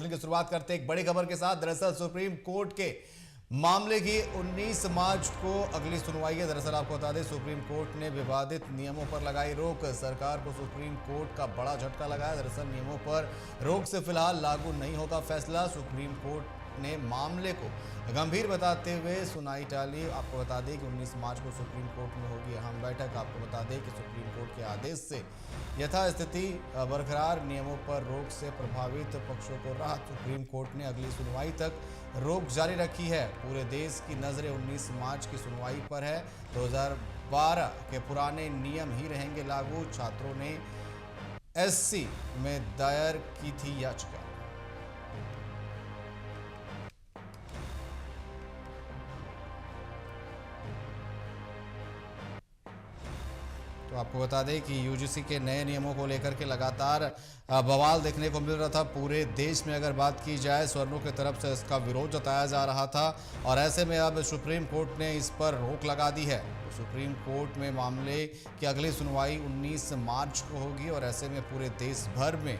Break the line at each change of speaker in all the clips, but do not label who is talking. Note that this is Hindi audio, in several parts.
बुलेटिन की शुरुआत करते हैं एक बड़ी खबर के साथ। दरअसल सुप्रीम कोर्ट के मामले की 19 मार्च को अगली सुनवाई है। दरअसल आपको बता दें, सुप्रीम कोर्ट ने विवादित नियमों पर लगाई रोक। सरकार को सुप्रीम कोर्ट का बड़ा झटका लगा है। दरअसल नियमों पर रोक से फिलहाल लागू नहीं होता फैसला। सुप्रीम कोर्ट ने मामले को गंभीर बताते हुए सुनवाई टाली। आपको बता दें कि 19 मार्च को सुप्रीम कोर्ट में होगी अहम बैठक। आपको बता दें कि सुप्रीम कोर्ट के आदेश से यथास्थिति बरकरार, नियमों पर रोक से प्रभावित पक्षों को राहत। सुप्रीम कोर्ट ने अगली सुनवाई तक रोक जारी रखी है। पूरे देश की नज़रें 19 मार्च की सुनवाई पर है। 2012 के पुराने नियम ही रहेंगे लागू। छात्रों ने एससी में दायर की थी याचिका। तो आपको बता दें कि यूजीसी के नए नियमों को लेकर के लगातार बवाल देखने को मिल रहा था। पूरे देश में अगर बात की जाए, स्वर्णों की तरफ से इसका विरोध जताया जा रहा था और ऐसे में अब सुप्रीम कोर्ट ने इस पर रोक लगा दी है। तो सुप्रीम कोर्ट में मामले की अगली सुनवाई 19 मार्च को होगी और ऐसे में पूरे देश भर में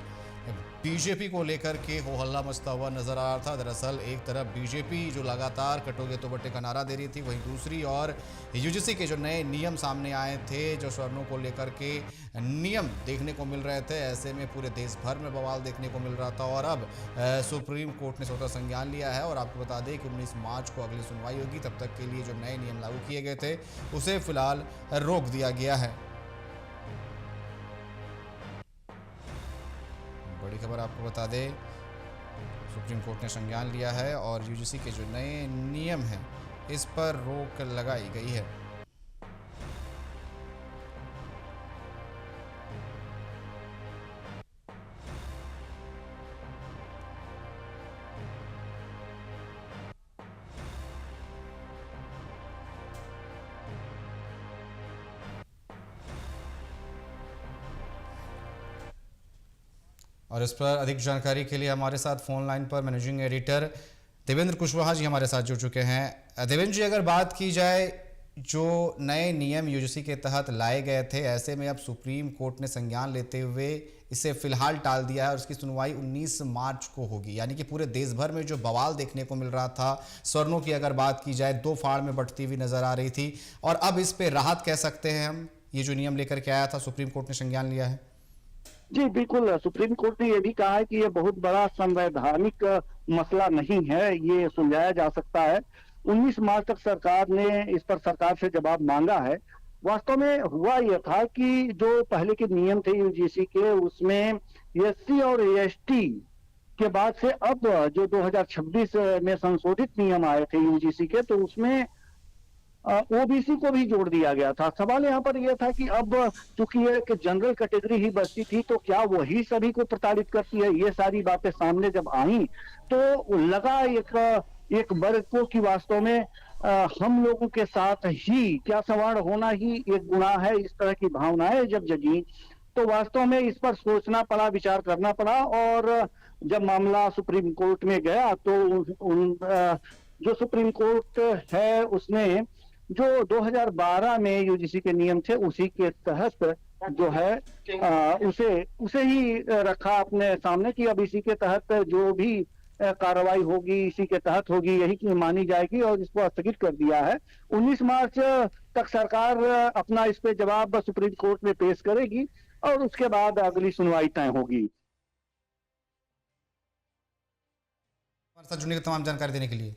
बीजेपी को लेकर के हो हल्ला मचता हुआ नजर आ रहा था। दरअसल एक तरफ बीजेपी जो लगातार कटोगे तो बट्टे का नारा दे रही थी, वहीं दूसरी ओर यूजीसी के जो नए नियम सामने आए थे, जो स्वर्णों को लेकर के नियम देखने को मिल रहे थे, ऐसे में पूरे देश भर में बवाल देखने को मिल रहा था। और अब सुप्रीम कोर्ट ने स्वतः संज्ञान लिया है और आपको बता दें कि 19 मार्च को अगली सुनवाई होगी। तब तक के लिए जो नए नियम लागू किए गए थे उसे फिलहाल रोक दिया गया है। बड़ी खबर आपको बता दें, सुप्रीम कोर्ट ने संज्ञान लिया है और यूजीसी के जो नए नियम हैं इस पर रोक लगाई गई है। और इस पर अधिक जानकारी के लिए हमारे साथ फोन लाइन पर मैनेजिंग एडिटर देवेंद्र कुशवाहा जी हमारे साथ जुड़ चुके हैं। देवेंद्र जी, अगर बात की जाए, जो नए नियम यूजीसी के तहत लाए गए थे, ऐसे में अब सुप्रीम कोर्ट ने संज्ञान लेते हुए इसे फिलहाल टाल दिया है और उसकी सुनवाई 19 मार्च को होगी। यानी कि पूरे देश भर में जो बवाल देखने को मिल रहा था, स्वर्णों की अगर बात की जाए, दो फाड़ में बंटती हुई नजर आ रही थी और अब इस पे राहत कह सकते हैं हम। ये जो नियम लेकर के आया था, सुप्रीम कोर्ट ने संज्ञान लिया है।
जी बिल्कुल, सुप्रीम कोर्ट ने यह भी कहा है कि यह बहुत बड़ा संवैधानिक मसला नहीं है, ये सुलझाया जा सकता है। 19 मार्च तक सरकार ने इस पर सरकार से जवाब मांगा है। वास्तव में हुआ यह था कि जो पहले के नियम थे यूजीसी के, उसमें एससी और एसटी के बाद से अब जो 2026 में संशोधित नियम आए थे यूजीसी के, तो उसमें ओबीसी को भी जोड़ दिया गया था। सवाल यहाँ पर यह था कि अब चूंकि ये एक जनरल कैटेगरी ही बचती थी, तो क्या वही सभी को प्रताड़ित करती है? ये सारी बातें सामने जब आई तो लगा एक वर्ग को कि वास्तव में हम लोगों के साथ ही क्या सवर्ण होना ही एक गुनाह है। इस तरह की भावनाएं जब जगी तो वास्तव में इस पर सोचना पड़ा, विचार करना पड़ा। और जब मामला सुप्रीम कोर्ट में गया तो जो सुप्रीम कोर्ट है उसने जो 2012 में यूजीसी के नियम थे उसी के तहत जो है उसे ही रखा अपने सामने कि अब इसी के तहत जो भी कार्रवाई होगी इसी के तहत होगी, यही की मानी जाएगी और इसको स्थगित कर दिया है। 19 मार्च तक सरकार अपना इस पे जवाब सुप्रीम कोर्ट में पेश करेगी और उसके बाद अगली सुनवाई तय होगी।
हमारे साथ जुड़ने की तमाम जानकारी देने के लिए